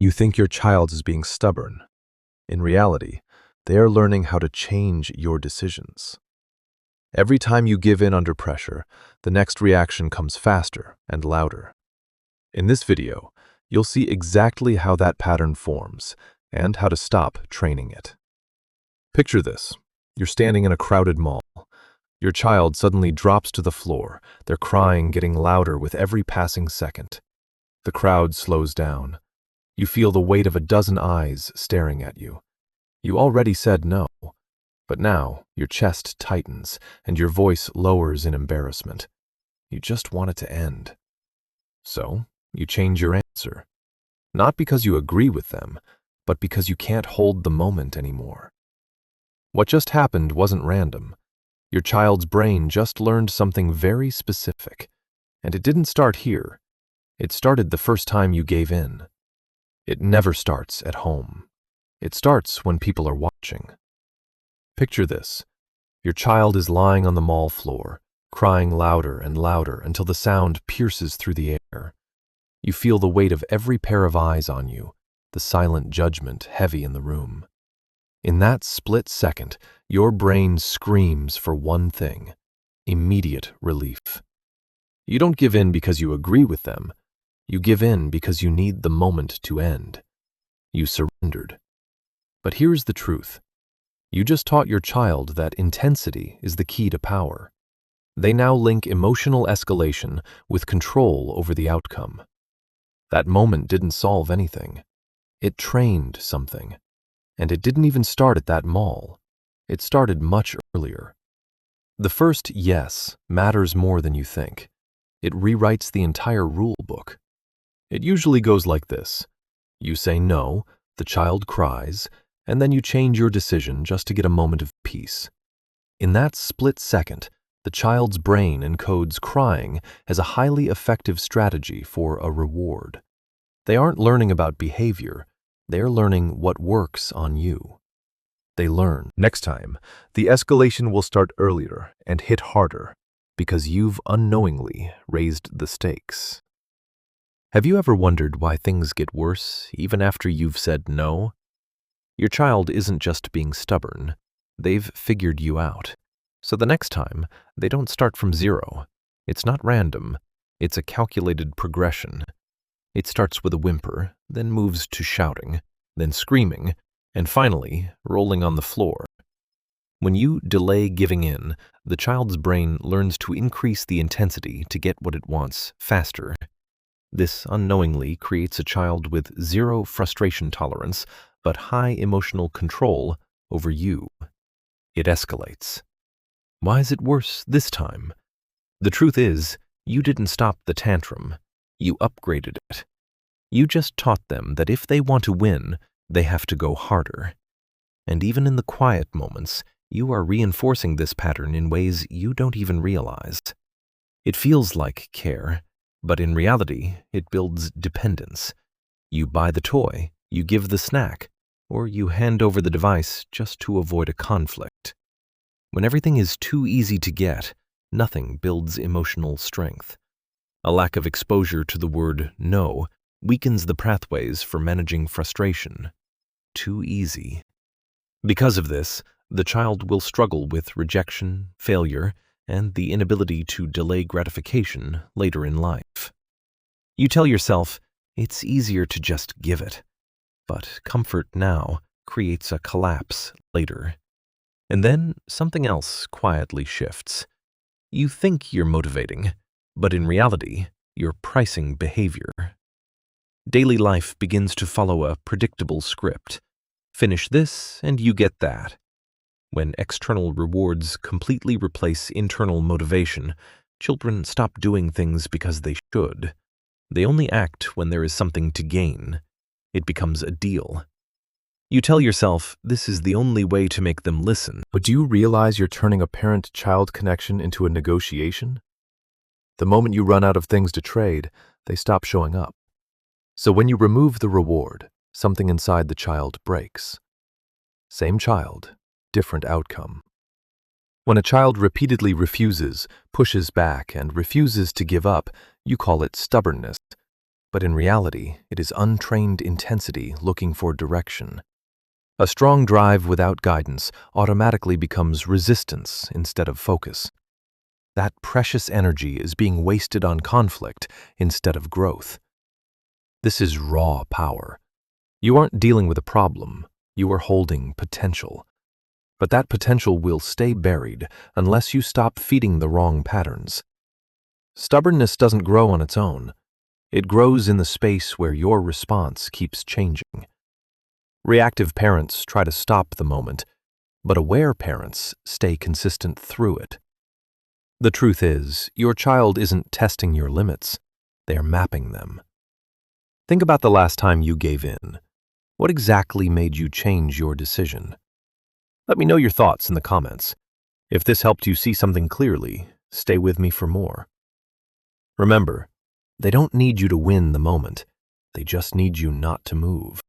You think your child is being stubborn. In reality, they are learning how to change your decisions. Every time you give in under pressure, the next reaction comes faster and louder. In this video, you'll see exactly how that pattern forms and how to stop training it. Picture this. You're standing in a crowded mall. Your child suddenly drops to the floor, their crying getting louder with every passing second. The crowd slows down. You feel the weight of a dozen eyes staring at you. You already said no, but now your chest tightens and your voice lowers in embarrassment. You just want it to end. So, you change your answer. Not because you agree with them, but because you can't hold the moment anymore. What just happened wasn't random. Your child's brain just learned something very specific, and it didn't start here. It started the first time you gave in. It never starts at home. It starts when people are watching. Picture this. Your child is lying on the mall floor, crying louder and louder until the sound pierces through the air. You feel the weight of every pair of eyes on you, the silent judgment heavy in the room. In that split second, your brain screams for one thing: immediate relief. You don't give in because you agree with them. You give in because you need the moment to end. You surrendered. But here's the truth. You just taught your child that intensity is the key to power. They now link emotional escalation with control over the outcome. That moment didn't solve anything. It trained something. And it didn't even start at that mall. It started much earlier. The first yes matters more than you think. It rewrites the entire rule book. It usually goes like this. You say no, the child cries, and then you change your decision just to get a moment of peace. In that split second, the child's brain encodes crying as a highly effective strategy for a reward. They aren't learning about behavior. They're learning what works on you. They learn. Next time, the escalation will start earlier and hit harder because you've unknowingly raised the stakes. Have you ever wondered why things get worse even after you've said no? Your child isn't just being stubborn. They've figured you out. So the next time, they don't start from zero. It's not random. It's a calculated progression. It starts with a whimper, then moves to shouting, then screaming, and finally rolling on the floor. When you delay giving in, the child's brain learns to increase the intensity to get what it wants faster. This unknowingly creates a child with zero frustration tolerance, but high emotional control over you. It escalates. Why is it worse this time? The truth is, you didn't stop the tantrum. You upgraded it. You just taught them that if they want to win, they have to go harder. And even in the quiet moments, you are reinforcing this pattern in ways you don't even realize. It feels like care, but in reality, it builds dependence. You buy the toy, you give the snack, or you hand over the device just to avoid a conflict. When everything is too easy to get, nothing builds emotional strength. A lack of exposure to the word no weakens the pathways for managing frustration. Too easy. Because of this, the child will struggle with rejection, failure, and the inability to delay gratification later in life. You tell yourself, it's easier to just give it. But comfort now creates a collapse later. And then something else quietly shifts. You think you're motivating, but in reality, you're pricing behavior. Daily life begins to follow a predictable script. Finish this and you get that. When external rewards completely replace internal motivation, children stop doing things because they should. They only act when there is something to gain. It becomes a deal. You tell yourself this is the only way to make them listen. But do you realize you're turning a parent-child connection into a negotiation? The moment you run out of things to trade, they stop showing up. So when you remove the reward, something inside the child breaks. Same child, different outcome. When a child repeatedly refuses, pushes back, and refuses to give up, you call it stubbornness. But in reality, it is untrained intensity looking for direction. A strong drive without guidance automatically becomes resistance instead of focus. That precious energy is being wasted on conflict instead of growth. This is raw power. You aren't dealing with a problem, you are holding potential. But that potential will stay buried unless you stop feeding the wrong patterns. Stubbornness doesn't grow on its own. It grows in the space where your response keeps changing. Reactive parents try to stop the moment, but aware parents stay consistent through it. The truth is, your child isn't testing your limits, they are mapping them. Think about the last time you gave in. What exactly made you change your decision? Let me know your thoughts in the comments. If this helped you see something clearly, stay with me for more. Remember, they don't need you to win the moment. They just need you not to move.